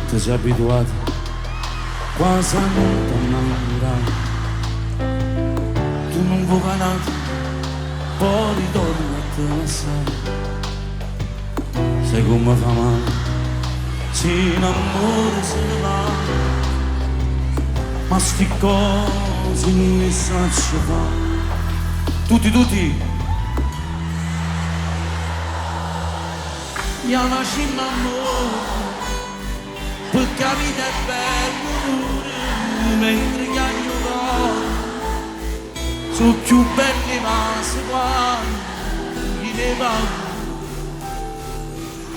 Ti sei abituato quasi a non innamorare. Tu non vuoi parlare, poi ritorni a te lasciare. Sai come fa male, si innamora se ne va. Ma sti cose non mi saccio fare. Tutti io lasciamo amore, perché la vita è bella pure, mentre gli anni sono più belli ma se quando gli ne va.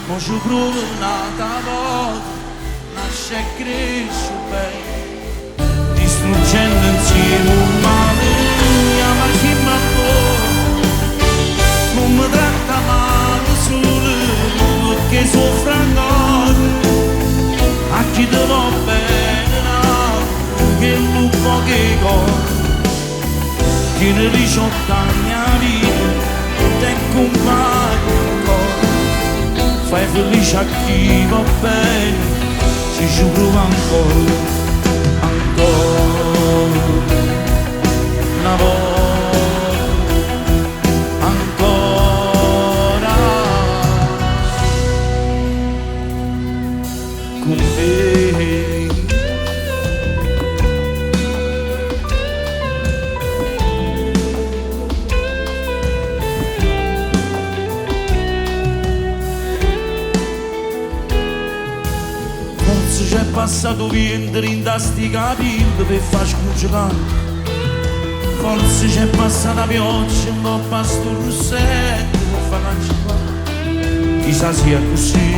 Ma ci provo un'altra volta, nasce e cresce bene, distruggendo insieme un male. Io lasciamo amore, non mi tratta male solo perché soffro ancora. A chi te va bene, no, che non poche cose, che nei 18 anni a vita te compagno ancora. Fai felice a chi va bene, si ci prova ancora, una volta, ancora, con te. C'è passato vento in sti capelli per far scucciare. Forse c'è passata pioggia un po' a sto rossetto per far lanciare. Chissà sia così,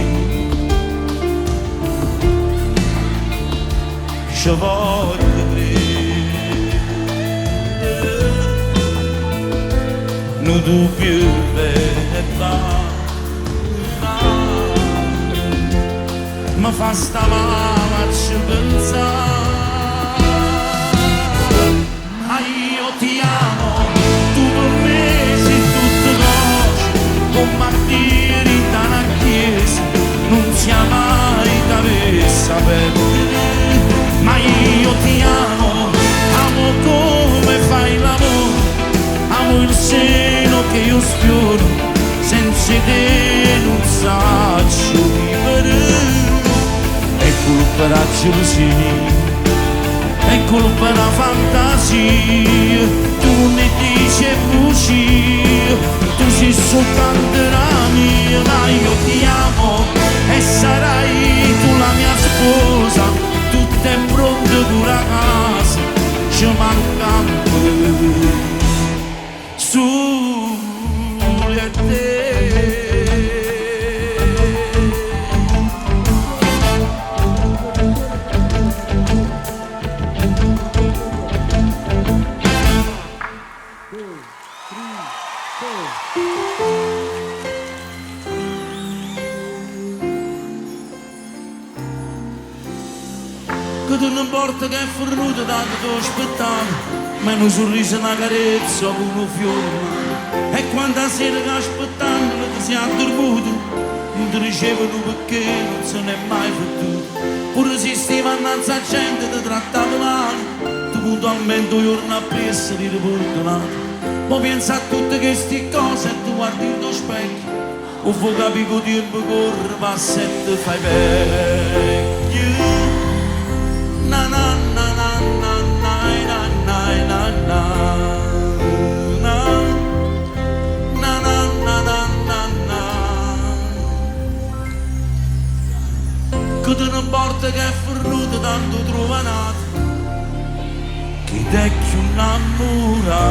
ci voglio credere, non dubbio verità. Mi fa sta male a ci pensare. Ma io ti amo, tu per me sei tutte cose, come a dire in una chiesa, non sia mai t'avesse perdere. Ma io ti amo, amo come fai l'amore, amo il seno che io sfioro, senza te non saccio vivere. È colpa la gelosia, è colpa la fantasia, tu ne dici e bugie, tu sei soltanto la mia. Ma io ti amo e sarai tu la mia sposa, tutto è pronto pure a casa, ci manca un po' su e te. Che tu non porta che è fornuto tanto tu aspettavi, ma un sorriso e una carezza con un fiore. E quanta sera che aspettando ti sei addormuto, non ti ricevono perché non se ne è mai fottuto. Pure se stiva innanzi a gente ti trattava male, tu puntualmente un giorno appresso ti riportato. Ma pensa a tutte queste cose e tu guardi il tuo specchio, o vuoi capire che il tempo corre, passa e ti fai vecchio. Na na na na na na na na na na na na na na na. Che te non porta che è fornuto tanto trovanato, che te più innamorato.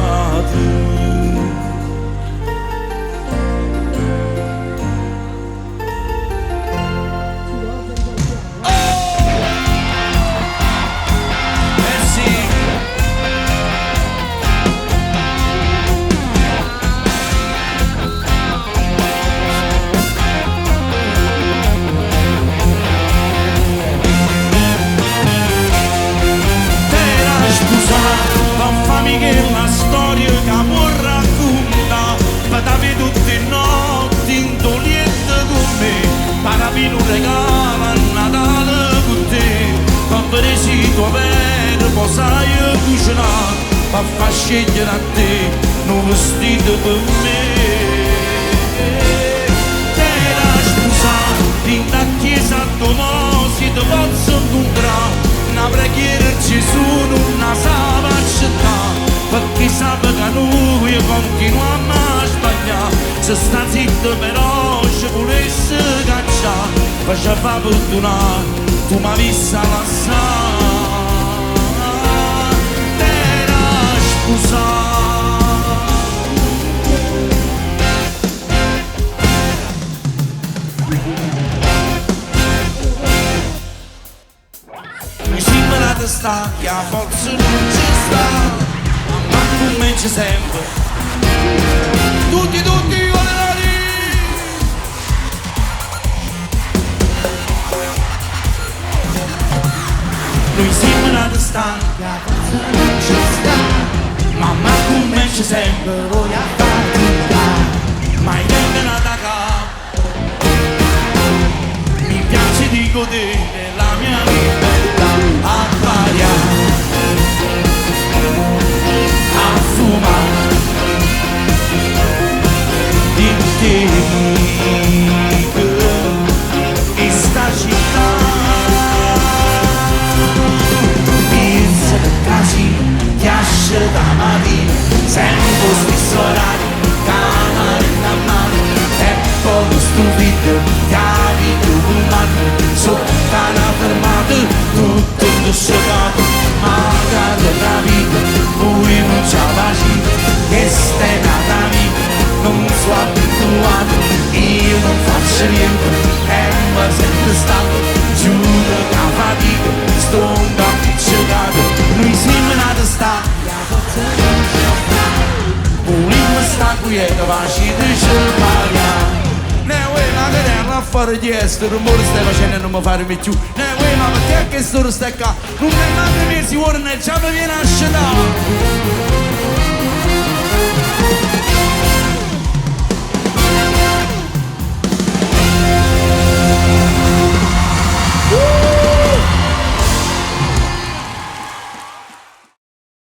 Fammi che la storia che vorrà a far scegliere a te un vestito per me. Era sposata in da chiesa si te posso incontrare, una preghiera a Gesù non la sa accettare, perché sa che noi continuiamo a sbagliare. Se sta zitto però ci volesse cacciare, faceva perdonare, tu mi avessi lasciare. T'era sposata. Mi sembra di sta, che a forza non ci sta, ma come c'è sempre, tutti orari. Lui sembra di sta, che a forza non ci sta, ma come c'è sempre, voglio farti mai vengono da capo. Mi piace di godere la mia libertà, a ballare, a fumare, di te in sta città. Pensa che casi ti esce da mattina, sempre lo stesso orario, camera in mano, e poi stupido ti abito un mano, sotto una fermata, tutto indosciato, magari la vita, lui non c'ha pace, che stai nata vita, non so abituato, io non faccio niente, e mi sento stanco, giuro che la fatica, sto un po' appiccicato, lui sembra nata sta, volevo sta quieta, facile cercare. Ne vuoi una cadena a fare chiesto, il rumore stai facendo e non mi fare più. Ne vuoi ma perché che sto stai qua? Non mi mandi mesi, ora ne già mi viene a scegliere.